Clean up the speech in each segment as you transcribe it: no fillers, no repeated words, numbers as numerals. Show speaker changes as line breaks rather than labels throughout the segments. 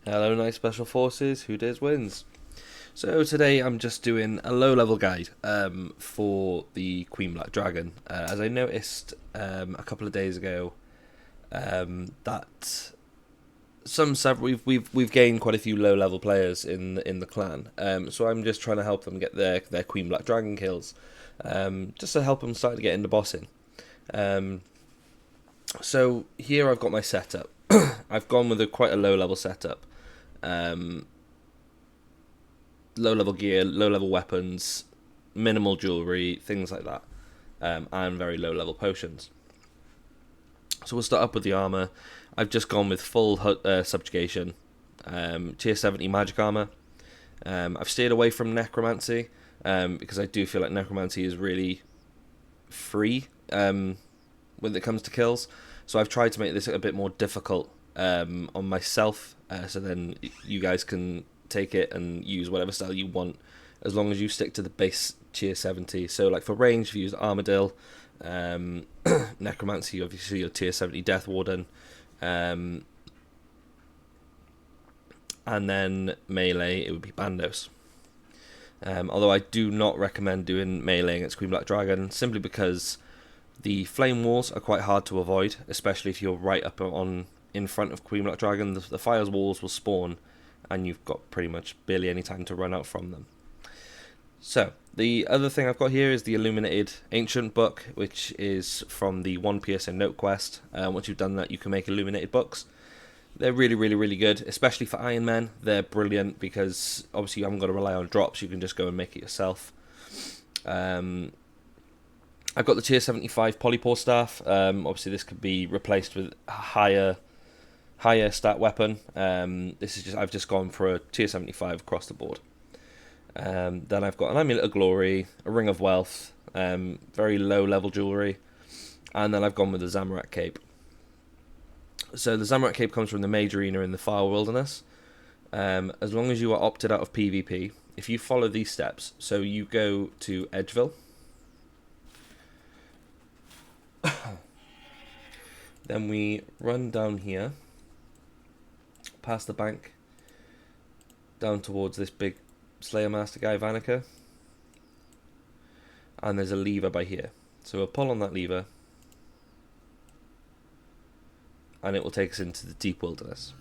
Hello, nice special forces. Who dares wins. So today I'm just doing a low-level guide for the Queen Black Dragon. As I noticed a couple of days ago, that several we've gained quite a few low-level players in the clan. So I'm just trying to help them get their Queen Black Dragon kills, just to help them start to get into bossing. Um, so here I've got my setup. I've gone with quite a low-level setup. Um, Low level gear, low level weapons, minimal jewelry, things like that, and very low level potions. So we'll start up with the armor. I've just gone with full subjugation, tier 70 magic armor. I've stayed away from necromancy because I do feel like necromancy is really free when it comes to kills. So I've tried to make this a bit more difficult on myself, so then you guys can take it and use whatever style you want, as long as you stick to the base tier 70. So like for range, if you use Armadil, necromancy, obviously your tier 70 Death Warden, and then melee, it would be Bandos. Although I do not recommend doing melee against Queen Black Dragon, simply because the flame walls are quite hard to avoid, especially if you're right up on in front of Queen Black Dragon. The fire's walls will spawn, and you've got pretty much barely any time to run out from them. So, the other thing I've got here is the Illuminated Ancient Book, which is from the One PSN Note Quest. Once you've done that, you can make illuminated books. They're really, really, really good, especially for Iron Men. They're brilliant because obviously you haven't got to rely on drops, you can just go and make it yourself. I've got the tier 75 Polypore Staff. Obviously this could be replaced with a higher stat weapon. This is I've just gone for a tier 75 across the board. Then I've got an Amulet of Glory, a Ring of Wealth, very low level jewelry, and then I've gone with the Zamorak Cape. So the Zamorak Cape comes from the Mage Arena in the Fire Wilderness. As long as you are opted out of PvP, if you follow these steps, so you go to Edgeville, then we run down here, past the bank, down towards this big Slayer Master guy, Vanica, and there's a lever by here. So we'll pull on that lever, and it will take us into the deep wilderness.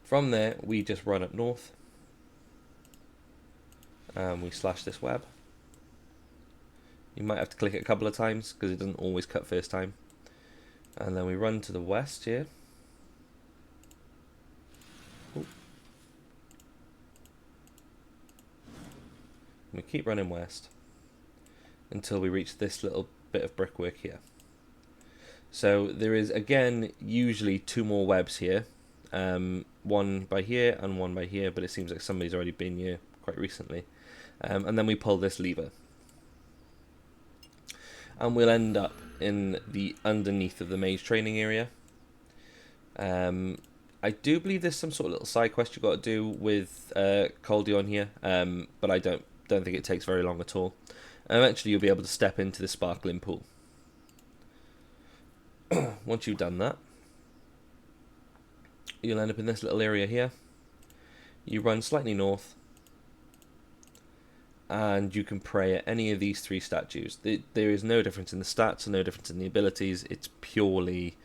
From there, we just run up north, and we slash this web. You might have to click it a couple of times, because it doesn't always cut first time. And then we run to the west here. We keep running west until we reach this little bit of brickwork here. So there is again usually two more webs here, one by here and one by here, but it seems like somebody's already been here quite recently. And then we pull this lever, and we'll end up in the underneath of the mage training area. I do believe there's some sort of little side quest you got to do with Caldeon here, but I don't think it takes very long at all. And eventually you'll be able to step into the sparkling pool. Once you've done that, you'll end up in this little area here. You run slightly north, and you can pray at any of these three statues. There is no difference in the stats, no difference in the abilities. It's purely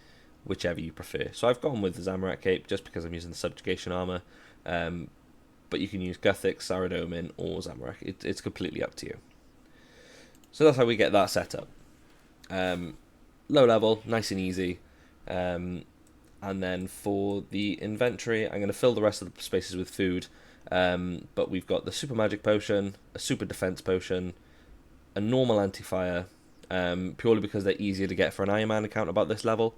whichever you prefer. So I've gone with the Zamorak Cape just because I'm using the subjugation armor. But you can use Gothic, Saradomin, or Zamorak. It's completely up to you. So that's how we get that set up. Low level, nice and easy. And then for the inventory, I'm going to fill the rest of the spaces with food. But we've got the super magic potion, a super defense potion, a normal anti-fire, purely because they're easier to get for an Iron Man account about this level.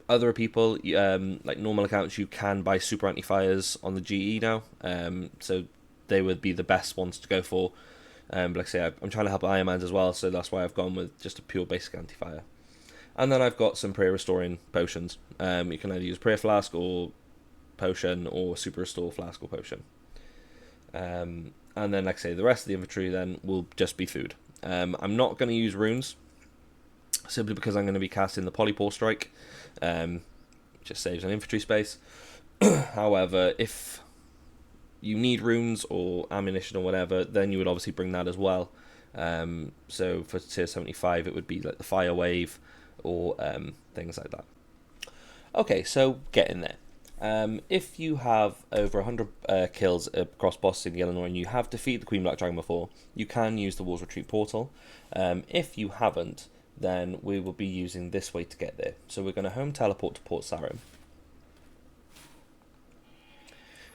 Other people, like normal accounts, you can buy super anti-fires on the GE now, so they would be the best ones to go for. But like I say, I'm trying to help Iron Mans as well, so that's why I've gone with just a pure basic anti-fire. And then I've got some prayer restoring potions. You can either use prayer flask or potion, or super restore flask or potion. And then, like I say, the rest of the inventory then will just be food. I'm not going to use runes, simply because I'm going to be casting the Polypore Strike. just saves on infantry space. However, if you need runes or ammunition or whatever, then you would obviously bring that as well. So for tier 75, it would be like the fire wave or things like that. Okay, so get in there. If you have over 100 kills across bosses in Illinois and you have defeated the Queen Black Dragon before, you can use the War's Retreat portal. If you haven't, then we will be using this way to get there. So we're going to home teleport to Port Sarim.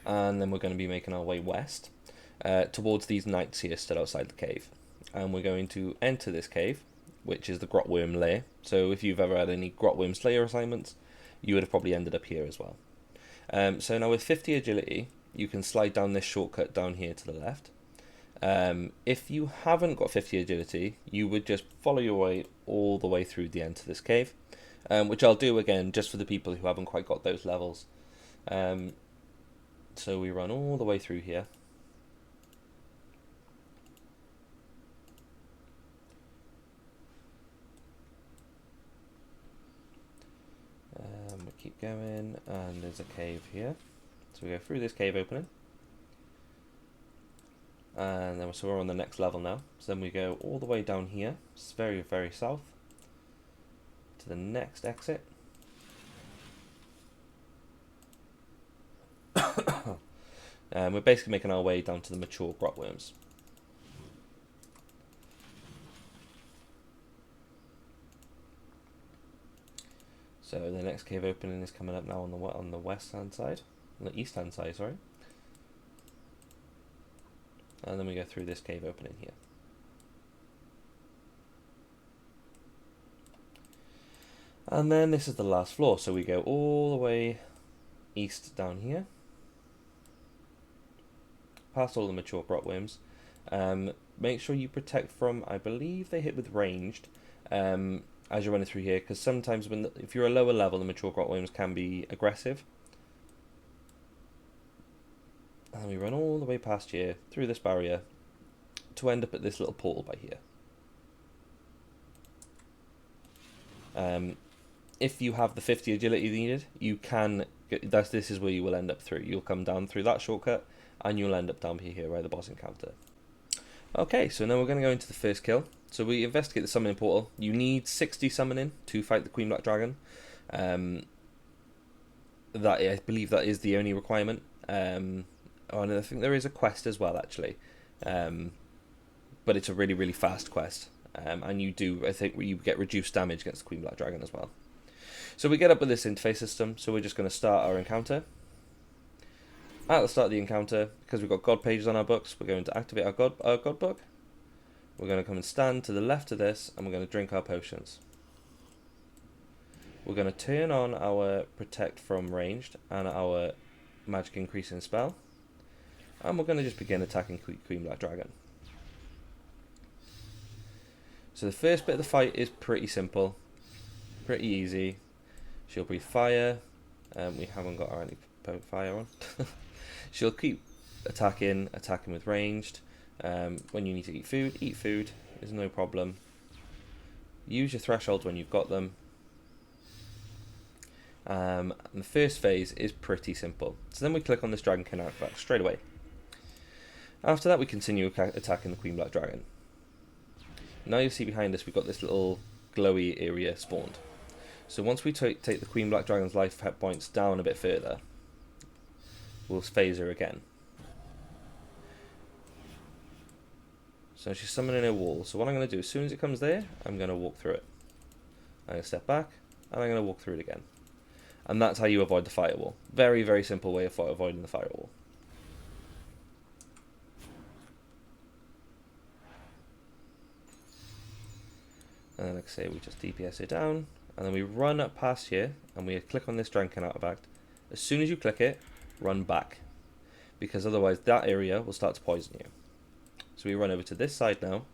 And then we're going to be making our way west towards these knights here stood outside the cave. And we're going to enter this cave, which is the Grotworm lair. So if you've ever had any Grotworm Slayer assignments, you would have probably ended up here as well. So now with 50 agility, you can slide down this shortcut down here to the left. If you haven't got 50 agility, you would just follow your way all the way through the end to this cave, which I'll do again just for the people who haven't quite got those levels. So we run all the way through here. We keep going, and there's a cave here. So we go through this cave opening. And then so we're on the next level now. So then we go all the way down here. It's very, very south. To the next exit. We're basically making our way down to the mature grotworms. So the next cave opening is coming up now on the west hand side, on the east hand side, sorry. And then we go through this cave opening here. And then this is the last floor, so we go all the way east down here, past all the mature grotworms. Make sure you protect from, I believe they hit with ranged, as you're running through here, because sometimes if you're a lower level, the mature grotworms can be aggressive. And we run all the way past here, through this barrier, to end up at this little portal by here. If you have the 50 agility needed, you can. This is where you will end up through. You'll come down through that shortcut, and you'll end up down here by the boss encounter. Okay, so now we're going to go into the first kill. So we investigate the summoning portal. You need 60 summoning to fight the Queen Black Dragon. I believe that is the only requirement. And I think there is a quest as well, actually. But it's a really, really fast quest. And you do, I think, you get reduced damage against the Queen Black Dragon as well. So we get up with this interface system. So we're just going to start our encounter. At the start of the encounter, because we've got God pages on our books, we're going to activate our God book. We're going to come and stand to the left of this, and we're going to drink our potions. We're going to turn on our Protect from Ranged and our Magic Increasing spell. And we're going to just begin attacking Queen Black Dragon. So the first bit of the fight is pretty simple. Pretty easy. She'll breathe fire. We haven't got our fire on. She'll keep attacking with ranged. When you need to eat food is no problem. Use your thresholds when you've got them. And the first phase is pretty simple. So then we click on this Dragon King artifact straight away. After that we continue attacking the Queen Black Dragon. Now you'll see behind us we've got this little glowy area spawned. So once we take the Queen Black Dragon's life points down a bit further, we'll phase her again. So she's summoning a wall. So what I'm going to do, as soon as it comes there, I'm going to walk through it. I'm going to step back, and I'm going to walk through it again. And that's how you avoid the firewall. Very, very simple way of avoiding the firewall. And then, like I say, we just DPS it down, and then we run up past here, and we click on this Dragon artifact. As soon as you click it, run back, because otherwise that area will start to poison you. So we run over to this side now,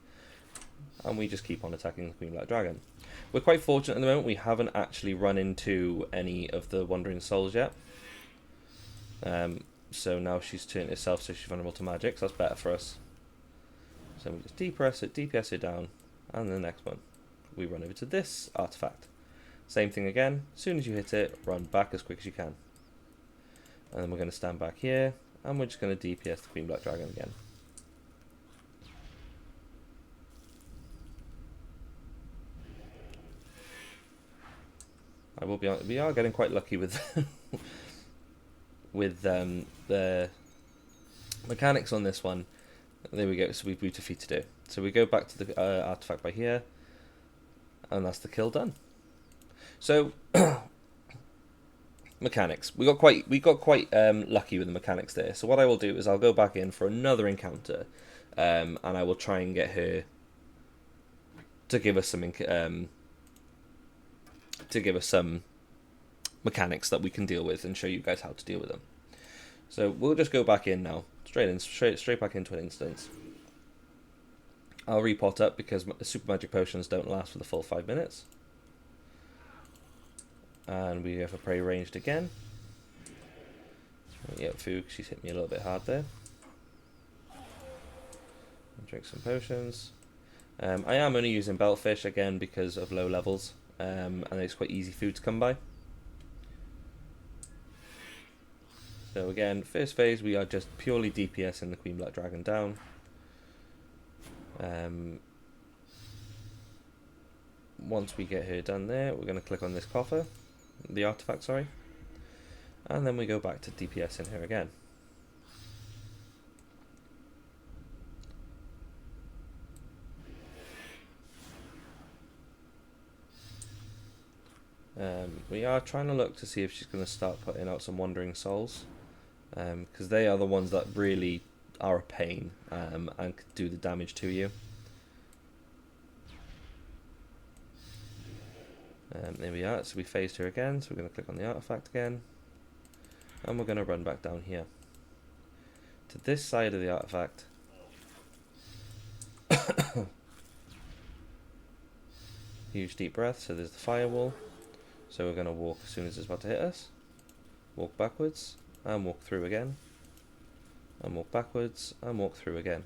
and we just keep on attacking the Queen Black Dragon. We're quite fortunate at the moment, we haven't actually run into any of the Wandering Souls yet. So now she's turned herself so she's vulnerable to magic, so that's better for us. So we just DPS it down, and the next one, we run over to this artifact. Same thing again. As soon as you hit it, run back as quick as you can. And then we're going to stand back here, and we're just going to DPS the Queen Black Dragon again. I will be honest, we are getting quite lucky with with the mechanics on this one. There we go, so we've got a feat to do. So we go back to the artifact by here, and that's the kill done. So mechanics, we got quite lucky with the mechanics there. So what I will do is I'll go back in for another encounter, and I will try and get her to give us some mechanics that we can deal with and show you guys how to deal with them. So we'll just go back in now, straight back into an instance. I'll repot up because super magic potions don't last for the full 5 minutes. And we have a prey ranged again. Yep, Foog, she's hit me a little bit hard there. Drink some potions. I am only using Beltfish again because of low levels, and it's quite easy food to come by. So again, first phase we are just purely DPSing the Queen Black Dragon down. Once we get her done there, we're going to click on this coffer, the artifact, sorry, and then we go back to DPSing her again. We are trying to look to see if she's going to start putting out some Wandering Souls, because they are the ones that really are a pain and can do the damage to you. There we are, so we phased her again, so we're going to click on the artifact again, and we're going to run back down here to this side of the artifact. Huge deep breath, so there's the firewall. So we're going to walk as soon as it's about to hit us, walk backwards, and walk through again, and walk backwards, and walk through again.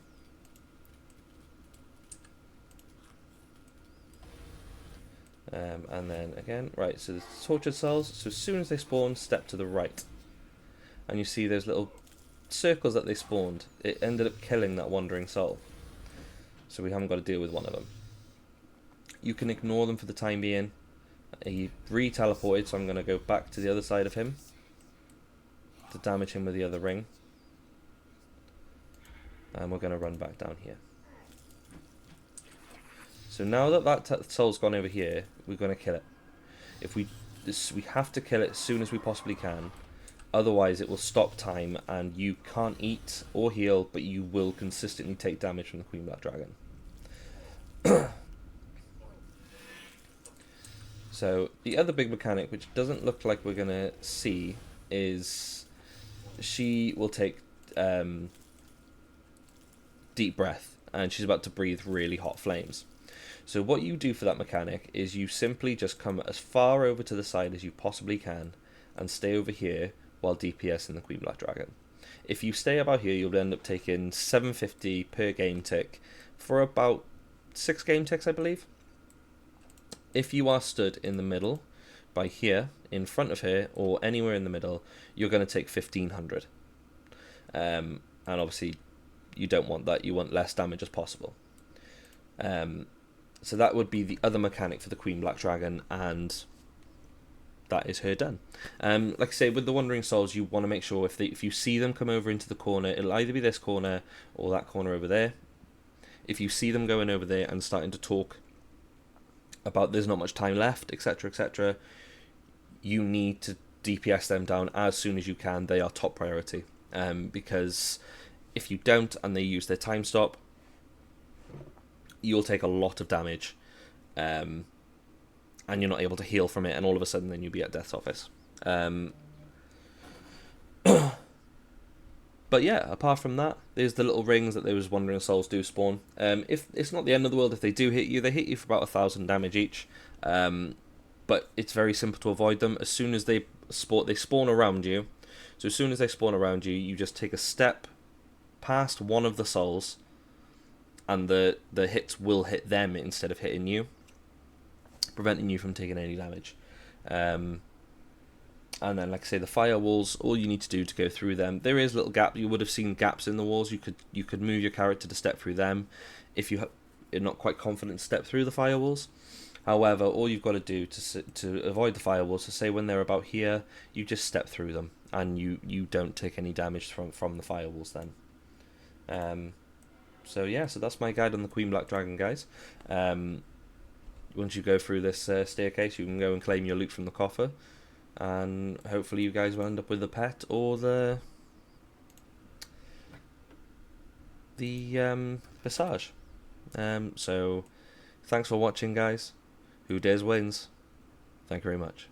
And then again, right, so the tortured cells, so as soon as they spawn, step to the right. And you see those little circles that they spawned, it ended up killing that wandering soul. So we haven't got to deal with one of them. You can ignore them for the time being. He re-teleported, so I'm going to go back to the other side of him to damage him with the other ring. And we're going to run back down here. So now that soul's gone over here, we're going to kill it. We have to kill it as soon as we possibly can. Otherwise it will stop time and you can't eat or heal, but you will consistently take damage from the Queen Black Dragon. So the other big mechanic, which doesn't look like we're going to see, is she will take deep breath, and she's about to breathe really hot flames. So what you do for that mechanic is you simply just come as far over to the side as you possibly can and stay over here while DPSing the Queen Black Dragon. If you stay about here, you'll end up taking 750 per game tick for about 6 game ticks, I believe. If you are stood in the middle, by here, in front of her, or anywhere in the middle, you're going to take 1500. And obviously, you don't want that. You want less damage as possible. So that would be the other mechanic for the Queen Black Dragon, and that is her done. Like I say, with the Wandering Souls, you want to make sure if you see them come over into the corner, it'll either be this corner or that corner over there. If you see them going over there and starting to talk about there's not much time left, etc, etc, you need to DPS them down as soon as you can. They are top priority, because if you don't and they use their time stop, you'll take a lot of damage, and you're not able to heal from it, and all of a sudden then you'll be at death's office. But yeah, apart from that, there's the little rings that those Wandering Souls do spawn. If it's not the end of the world if they do hit you, they hit you for about 1,000 damage each. But it's very simple to avoid them. As soon as they spawn around you. So as soon as they spawn around you, you just take a step past one of the souls, and the hits will hit them instead of hitting you, preventing you from taking any damage. And then, like I say, the firewalls, all you need to do to go through them, there is little gaps. You would have seen gaps in the walls. You could move your character to step through them if you're not quite confident to step through the firewalls. However, all you've got to do to avoid the firewalls, to say when they're about here, you just step through them, and you don't take any damage from the firewalls then. So yeah, so that's my guide on the Queen Black Dragon, guys. Once you go through this staircase, you can go and claim your loot from the coffer, and hopefully you guys will end up with the pet or the Visage. So thanks for watching, guys. Who dares wins. Thank you very much.